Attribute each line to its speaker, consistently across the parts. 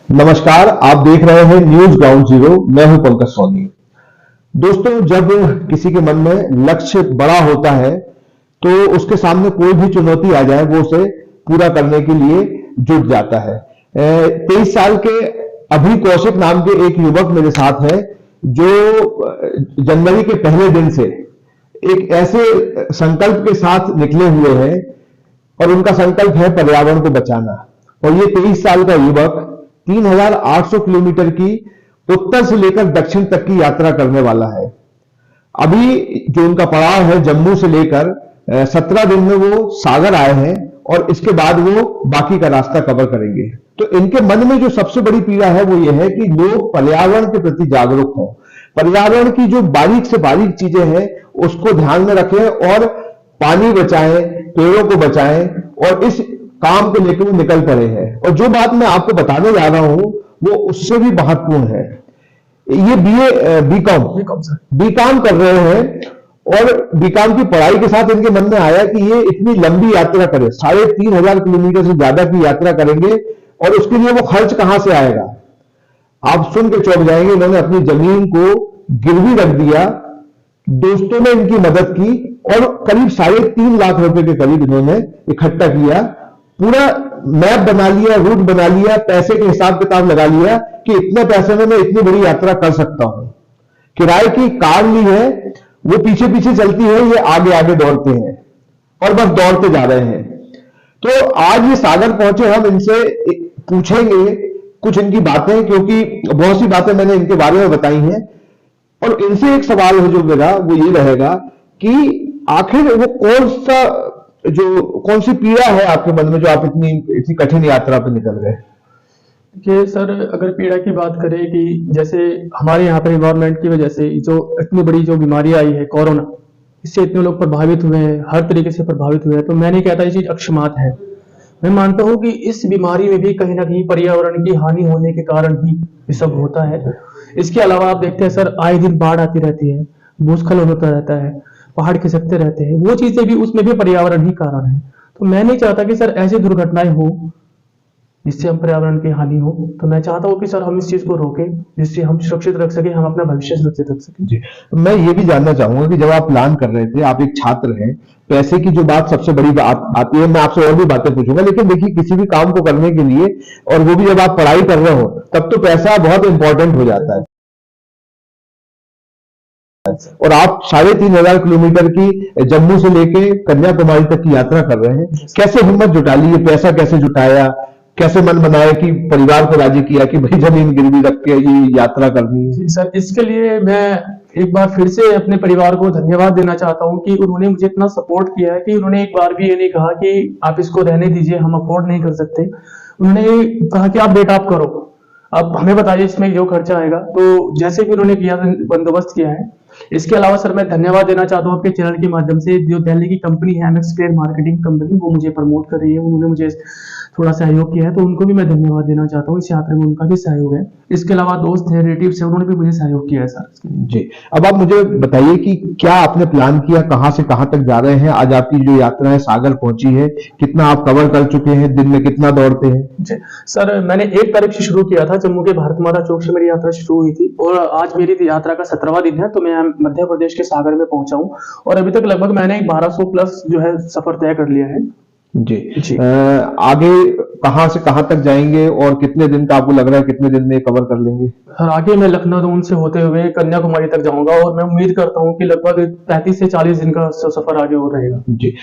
Speaker 1: नमस्कार, आप देख रहे हैं न्यूज ग्राउंड जीरो। मैं हूं पंकज सोनी। दोस्तों, जब किसी के मन में लक्ष्य बड़ा होता है तो उसके सामने कोई भी चुनौती आ जाए वो उसे पूरा करने के लिए जुट जाता है। 23 साल के अभी कौशिक नाम के एक युवक मेरे साथ है जो जनवरी के पहले दिन से एक ऐसे संकल्प के साथ निकले हुए हैं और उनका संकल्प है पर्यावरण को बचाना। और ये 23 साल का युवक 3800 किलोमीटर की उत्तर से लेकर दक्षिण तक की यात्रा करने वाला है। अभी जो उनका पड़ाव है जम्मू से लेकर 17 दिन में वो सागर आए हैं और इसके बाद वो बाकी का रास्ता कवर करेंगे। तो इनके मन में जो सबसे बड़ी पीड़ा है वो ये है कि लोग पर्यावरण के प्रति जागरूक हों, पर्यावरण की जो बारीक से बारीक चीजें हैं उसको ध्यान में रखें और पानी बचाएं, पेड़ों को बचाएं और इस काम को लेकर वो निकल पड़े हैं। और जो बात मैं आपको बताने जा रहा हूं वो उससे भी महत्वपूर्ण है। ये बीकॉम कर रहे हैं और बीकॉम की पढ़ाई के साथ इनके मन में आया कि ये इतनी लंबी यात्रा करें, 3500 किलोमीटर से ज्यादा की यात्रा करेंगे और उसके लिए वो खर्च कहां से आएगा। आप सुन के चौंक जाएंगे। इन्होंने अपनी जमीन को गिरवी रख दिया, दोस्तों ने इनकी मदद की और करीब 3.5 लाख रुपए के करीब इन्होंने इकट्ठा किया। पूरा मैप बना लिया, रूट बना लिया, पैसे के हिसाब किताब लगा लिया कि इतने पैसे में मैं इतनी बड़ी यात्रा कर सकता हूं। किराए की कार ली है, वो पीछे पीछे चलती है, ये आगे आगे दौड़ते हैं और बस दौड़ते जा रहे हैं। तो आज ये सागर पहुंचे, हम इनसे पूछेंगे कुछ इनकी बातें, क्योंकि बहुत सी बातें मैंने इनके बारे में बताई हैं। और इनसे एक सवाल है जो मेरा वो ये रहेगा कि आखिर वो कौन सी पीड़ा है आपके मन में जो आप इतनी कठिन यात्रा पर निकल गए।
Speaker 2: देखिए सर, अगर पीड़ा की बात करें कि जैसे हमारे यहाँ पर इन्वायरमेंट की वजह से जो इतनी बड़ी जो बीमारी आई है कोरोना, इससे इतने लोग प्रभावित हुए हैं, हर तरीके से प्रभावित हुए हैं। तो मैं नहीं कहता ये चीज अक्षमात है। मैं मानता हूँ कि इस बीमारी में भी कहीं ना कहीं पर्यावरण की हानि होने के कारण ही ये सब होता है। इसके अलावा आप देखते हैं सर, आए दिन बाढ़ आती रहती है, भूस्खलन होता रहता है, पहाड़ खिसकते रहते हैं, वो चीजें भी उसमें भी पर्यावरण ही कारण है। तो मैं नहीं चाहता कि सर ऐसी दुर्घटनाएं हो जिससे हम पर्यावरण की हानि हो। तो मैं चाहता हूँ कि सर हम इस चीज को रोकें जिससे हम सुरक्षित रख सके, हम अपना भविष्य सुरक्षित रख सकें।
Speaker 1: जी, मैं ये भी जानना चाहूंगा कि जब आप प्लान कर रहे थे, आप एक छात्र हैं, पैसे की जो बात सबसे बड़ी बात आती है, मैं आपसे और भी बातें पूछूंगा, लेकिन देखिए किसी भी काम को करने के लिए और वो भी जब आप पढ़ाई कर रहे हो तब तो पैसा बहुत इंपॉर्टेंट हो जाता है। और आप 3500 किलोमीटर की जम्मू से लेके कन्याकुमारी तक की यात्रा कर रहे हैं। कैसे हिम्मत जुटा ली, ये पैसा कैसे जुटाया, कैसे मन बनाया कि परिवार को राजी किया कि भाई जमीन गिरवी रख के ये यात्रा करनी है।
Speaker 2: जी सर, इसके लिए मैं एक बार फिर से अपने परिवार को धन्यवाद देना चाहता हूँ कि उन्होंने मुझे इतना सपोर्ट किया है कि उन्होंने एक बार भी ये नहीं कहा कि आप इसको रहने दीजिए, हम अफोर्ड नहीं कर सकते। उन्होंने कहा कि आप बेटा आप करो, अब हमें बताइए इसमें जो खर्चा आएगा। तो जैसे भी उन्होंने किया, बंदोबस्त किया है। इसके अलावा सर मैं धन्यवाद देना चाहता हूँ आपके चैनल के माध्यम से, जो दिल्ली की कंपनी है एमएक्स प्लेयर मार्केटिंग कंपनी, वो मुझे प्रमोट कर रही है। उन्होंने मुझे थोड़ा सहयोग किया है, तो उनको भी मैं धन्यवाद देना चाहता हूँ। इस यात्रा में उनका भी सहयोग है। इसके अलावा दोस्त है, रिलेटिव्स है, उन्होंने भी मुझे सहयोग किया है सर।
Speaker 1: जी, अब आप मुझे बताइए कि क्या आपने प्लान किया, कहां से कहां तक जा रहे हैं। आज आपकी जो यात्रा है सागर पहुंची है, कितना आप कवर कर चुके हैं, दिन में कितना दौड़ते हैं।
Speaker 2: जी सर, मैंने 1 तारीख से शुरू किया था, जम्मू के भारत माता चौक से मेरी यात्रा शुरू हुई थी और आज मेरी यात्रा का 17वां दिन है। तो मैं मध्य प्रदेश के सागर में पहुंचा हूं और अभी तक लगभग मैंने 1200 प्लस जो है सफर तय कर लिया है।
Speaker 1: जी, आगे कहां से कहां तक जाएंगे और कितने दिन का आपको लग रहा है, कितने दिन में कवर कर लेंगे।
Speaker 2: सर आगे मैं लखनऊ से होते हुए कन्याकुमारी तक जाऊंगा और मैं उम्मीद करता हूं कि लगभग 35 से 40 दिन का सफर आगे हो रहेगा।
Speaker 1: जी,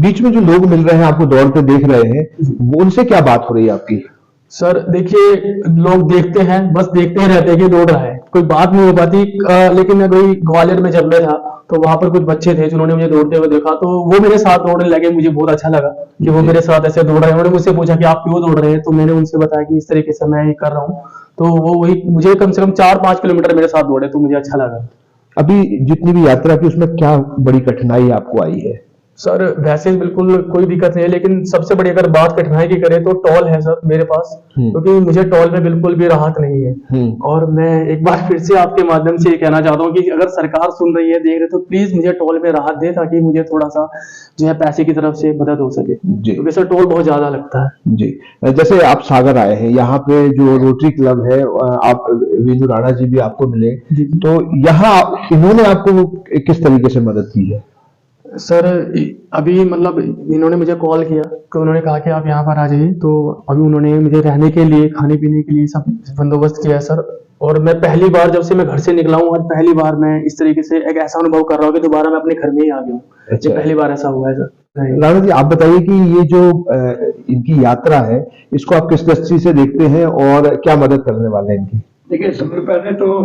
Speaker 1: बीच में जो लोग मिल रहे हैं, आपको दौड़ते देख रहे हैं, उनसे क्या बात हो रही है आपकी।
Speaker 2: सर देखिए, लोग देखते हैं, बस देखते ही रहते हैं कि दौड़ रहा है, कोई बात नहीं हो पाती। लेकिन मैं कोई ग्वालियर में जब मैं था तो वहां पर कुछ बच्चे थे जिन्होंने मुझे दौड़ते हुए देखा, तो वो मेरे साथ दौड़ने लगे। मुझे बहुत अच्छा लगा कि वो मेरे साथ ऐसे दौड़ रहे हैं। उन्होंने मुझसे पूछा कि आप क्यों दौड़ रहे हैं, तो मैंने उनसे बताया कि इस तरीके से मैं ये कर रहा हूँ। तो वो वही मुझे कम से कम 4-5 किलोमीटर मेरे साथ दौड़े, तो मुझे अच्छा लगा।
Speaker 1: अभी जितनी भी यात्रा की उसमें क्या बड़ी कठिनाई आपको आई है।
Speaker 2: सर वैसे बिल्कुल कोई दिक्कत नहीं है, लेकिन सबसे बड़ी अगर बात कठिनाई की करें तो टॉल है सर मेरे पास, क्योंकि मुझे टॉल में बिल्कुल भी राहत नहीं है। और मैं एक बार फिर से आपके माध्यम से ये कहना चाहता हूँ कि अगर सरकार सुन रही है, देख रहे, तो प्लीज मुझे टॉल में राहत दे, ताकि मुझे थोड़ा सा जो है पैसे की तरफ से मदद हो सके, क्योंकि सर टोल बहुत ज्यादा लगता है
Speaker 1: जी। जैसे आप सागर आए हैं, यहाँ पे जो रोटरी क्लब है, आप वीनू राणा जी भी आपको मिले, तो यहाँ इन्होंने आपको किस तरीके से मदद की है?
Speaker 2: सर अभी मतलब इन्होंने मुझे कॉल किया कि उन्होंने कहा कि आप यहाँ पर आ जाइए, तो अभी उन्होंने मुझे रहने के लिए, खाने पीने के लिए सब बंदोबस्त किया है सर। और मैं पहली बार जब से मैं घर से निकला हूँ, आज पहली बार मैं इस तरीके से एक ऐसा अनुभव कर रहा हूँ कि दोबारा मैं अपने घर में ही आ गया हूँ।
Speaker 1: अच्छा।
Speaker 2: ये पहली बार ऐसा हुआ है सर।
Speaker 1: राणा जी, आप बताइए कि ये जो इनकी यात्रा है, इसको आप किस दृष्टि से देखते हैं और क्या मदद करने वाले हैं इनकी?
Speaker 3: देखिए, सबसे पहले तो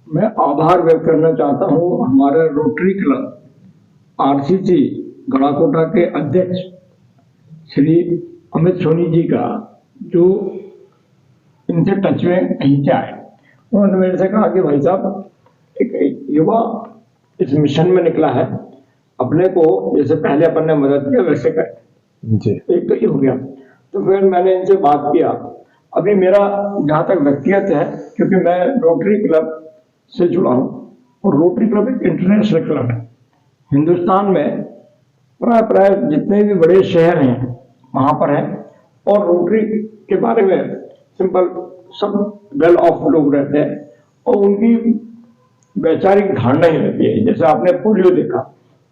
Speaker 3: मैं आभार व्यक्त करना चाहता हूँ हमारे रोटरी क्लब आरसीसी गड़ाकोटा के अध्यक्ष श्री अमित सोनी जी का, जो इनसे टच में कहीं से आए। उन्होंने मेरे से कहा कि भाई साहब, एक युवा इस मिशन में निकला है, अपने को जैसे पहले अपन ने मदद किया वैसे करें। एक तो ये हो गया। तो फिर मैंने इनसे बात किया। अभी मेरा जहाँ तक व्यक्तिगत है, क्योंकि मैं रोटरी क्लब से जुड़ा हूँ, और रोटरी क्लब एक इंटरनेशनल क्लब है। हिंदुस्तान में प्राय जितने भी बड़े शहर हैं वहाँ पर है, और रोटरी के बारे में सिंपल सब वेल ऑफ लोग रहते हैं, और उनकी वैचारिक धारणा ही रहती है। जैसे आपने पोलियो देखा,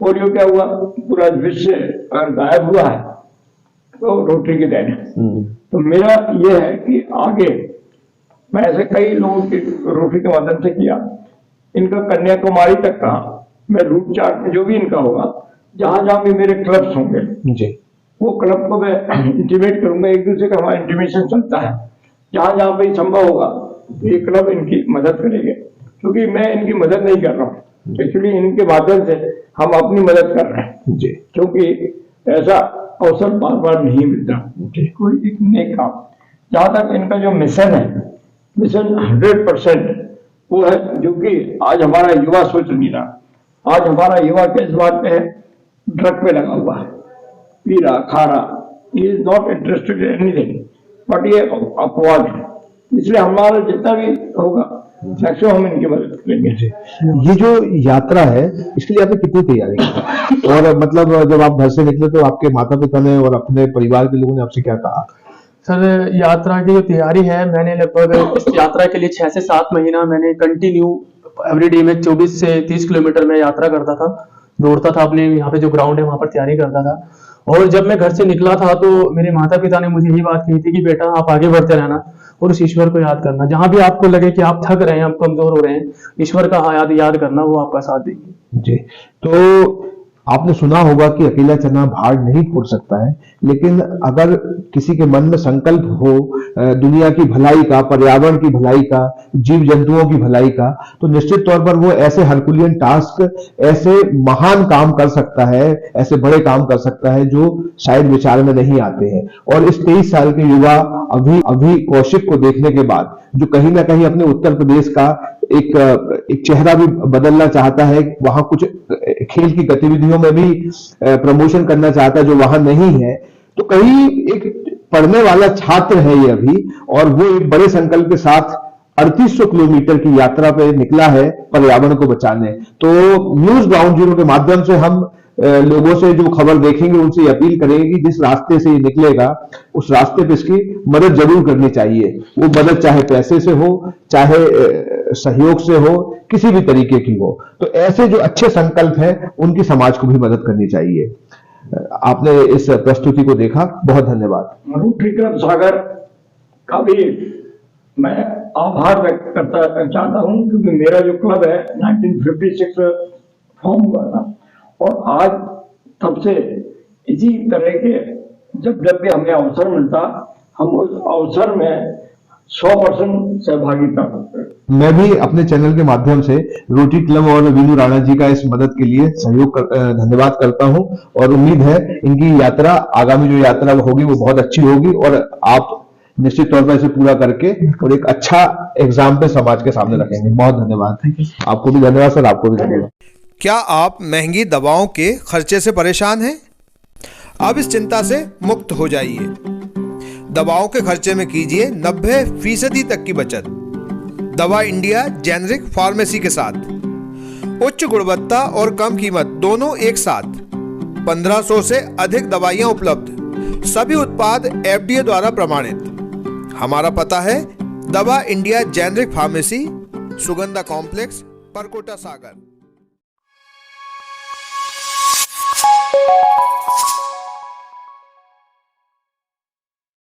Speaker 3: पोलियो क्या हुआ, पूरा विश्व अगर गायब हुआ है तो रोटरी की देन है। तो मेरा यह है कि आगे मैं ऐसे कई लोगों की रोटरी के माध्यम से किया, इनका कन्याकुमारी तक का मैं रूट चार्ट में जो भी इनका होगा, जहां जहां भी मेरे क्लब्स होंगे जी, वो क्लब को मैं इंटीमेट करूंगा। एक दूसरे का हमारा इंटीमेशन चलता है, जहां जहां पे संभव होगा ये क्लब इनकी मदद करेंगे, क्योंकि मैं इनकी मदद नहीं कर रहा हूँ, एक्चुअली इनके माध्यम से हम अपनी मदद कर रहे हैं जी, क्योंकि ऐसा अवसर बार बार नहीं मिलता जी, कोई एक नेक काम। जहां तक इनका जो मिशन है, मिशन 100% वो है, जो कि आज हमारा युवा सोच नहीं रहा। आज हमारा युवा किस बात पे है, ड्रग पे लगा हुआ है, पी रहा, खा रहा, he is not interested in anything, but ये अपवाद है। इसलिए हमारा जितना भी होगा मैक्सिमम हम इनकी मदद करेंगे।
Speaker 1: ये जो यात्रा है, इसके लिए आपने कितनी तैयारी की, और मतलब जब आप घर से निकले तो आपके माता पिता ने और अपने परिवार के लोगों ने आपसे क्या कहा?
Speaker 2: सर यात्रा की जो तैयारी है, मैंने लगभग इस यात्रा के लिए 6 से 7 महीना मैंने कंटिन्यू एवरीडे में 24 से 30 किलोमीटर में यात्रा करता था, दौड़ता था, अपने यहाँ पे जो ग्राउंड है वहां पर तैयारी करता था। और जब मैं घर से निकला था तो मेरे माता पिता ने मुझे यही बात कही थी कि बेटा आप आगे बढ़ते रहना और उस ईश्वर को याद करना, जहां भी आपको लगे कि आप थक रहे हैं, आप कमजोर हो रहे हैं, ईश्वर का याद करना, वो आपका साथ देंगे
Speaker 1: जी। तो आपने सुना होगा कि अकेला चना भार नहीं फोड़ सकता है, लेकिन अगर किसी के मन में संकल्प हो दुनिया की भलाई का, पर्यावरण की भलाई का, जीव जंतुओं की भलाई का, तो निश्चित तौर पर वो ऐसे हरकुलियन टास्क, ऐसे महान काम कर सकता है, ऐसे बड़े काम कर सकता है जो शायद विचार में नहीं आते हैं। और इस 23 साल के युवा अभी कौशिक को देखने के बाद, जो कहीं ना कहीं अपने उत्तर प्रदेश का एक चेहरा भी बदलना चाहता है, वहां कुछ खेल की गतिविधियों में भी प्रमोशन करना चाहता है जो वहां नहीं है, तो कहीं एक पढ़ने वाला छात्र है ये अभी, और वो एक बड़े संकल्प के साथ 3800 किलोमीटर की यात्रा पे निकला है पर्यावरण को बचाने। तो न्यूज ग्राउंड जीरो के माध्यम से हम लोगों से जो खबर देखेंगे उनसे अपील करेंगे कि जिस रास्ते से ये निकलेगा उस रास्ते पे इसकी मदद जरूर करनी चाहिए। वो मदद चाहे पैसे से हो, चाहे सहयोग से हो, किसी भी तरीके की हो। तो ऐसे जो अच्छे संकल्प हैं उनकी समाज को भी मदद करनी चाहिए। आपने इस प्रस्तुति को देखा, बहुत धन्यवाद।
Speaker 3: रोटरी क्लब सागर का भी मैं आभार व्यक्त करता चाहता हूं, क्योंकि मेरा जो क्लब है 1956 फॉर्म हुआ था, और आज तब से इसी तरह के जब भी हमें अवसर मिलता, हम उस अवसर में 100% सहभागिता करते हैं।
Speaker 1: मैं भी अपने चैनल के माध्यम से रोटरी क्लब और वीनू राणा जी का इस मदद के लिए धन्यवाद करता हूं, और उम्मीद है इनकी यात्रा, आगामी जो यात्रा होगी वो बहुत अच्छी होगी, और आप निश्चित तौर पर इसे पूरा करके और एक अच्छा एग्जाम पे समाज के सामने रखेंगे। बहुत धन्यवाद। आपको भी धन्यवाद सर, आपको भी धन्यवाद।
Speaker 4: क्या आप महंगी दवाओं के खर्चे से परेशान हैं? अब इस चिंता से मुक्त हो जाइए। दवाओं के खर्चे में कीजिए 90% तक की बचत। दवा इंडिया जेनेरिक फार्मेसी के साथ उच्च गुणवत्ता और कम कीमत दोनों एक साथ। 1500 से अधिक दवाइयां उपलब्ध, सभी उत्पाद FDA द्वारा प्रमाणित। हमारा पता है दवा India generic pharmacy, Sugandha complex, Parkota सागर।